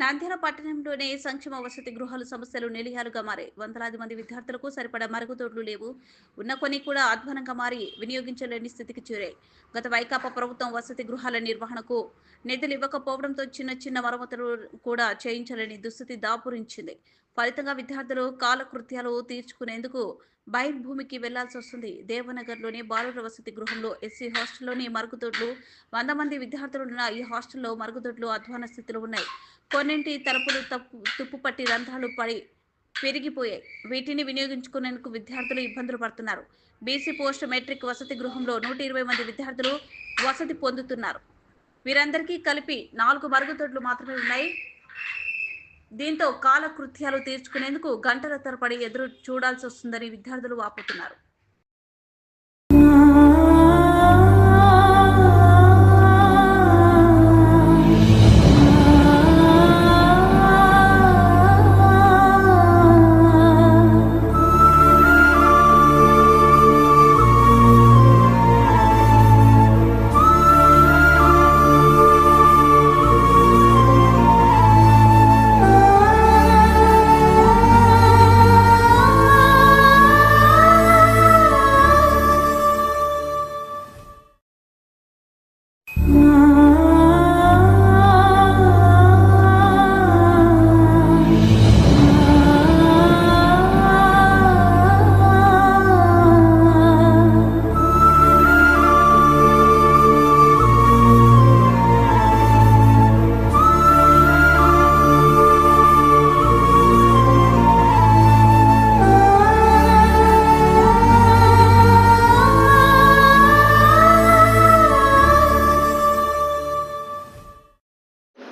నంద్యాల పట్టణంలోనే సంక్షేమ వసతి గృహాలు సమస్యలు నిలయాలుగా మారాయి. వందలాది మంది విద్యార్థులకు సరిపడా మరుగుదొడ్లు లేవు. ఉన్న కొన్ని కూడా అధ్వానంగా మారి వినియోగించలేని స్థితికి చేరాయి. గత వైకాపా ప్రభుత్వం వసతి గృహాల నిర్వహణకు నిధులు ఇవ్వకపోవడంతో చిన్న చిన్న మరమ్మతులు కూడా చేయించలేని దుస్థితి దాపురించింది. ఫలితంగా విద్యార్థులు కాలకృత్యాలు తీర్చుకునేందుకు బహిర్భూమికి వెళ్లాల్సి వస్తుంది. దేవనగర్లోని బాలుర వసతి గృహంలో ఎస్సీ హాస్టల్లోని మరుగుదొడ్లు 100 మంది విద్యార్థులున్న ఈ హాస్టల్లో మరుగుదొడ్లు అధ్వాన స్థితిలో ఉన్నాయి. కొన్నింటి తలుపులు తుప్పుపట్టి రంధ్రాలు పడి పెరిగిపోయాయి. వీటిని వినియోగించుకునేందుకు విద్యార్థులు ఇబ్బందులు పడుతున్నారు. బీసీ పోస్ట్ మెట్రిక్ వసతి గృహంలో 120 మంది విద్యార్థులు వసతి పొందుతున్నారు. వీరందరికీ కలిపి 4 మరుగుదొడ్లు మాత్రమే ఉన్నాయి. దీంతో కాలకృత్యాలు తీర్చుకునేందుకు గంటల తరబడి ఎదురు చూడాల్సి వస్తుందని విద్యార్థులు వాపోతున్నారు.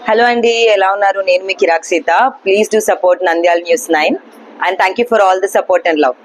హలో అండి, ఎలా ఉన్నారు? నేను మీ కిరాక్ Sita. Please do support Nandyal news 9 and thank you for all the support and love.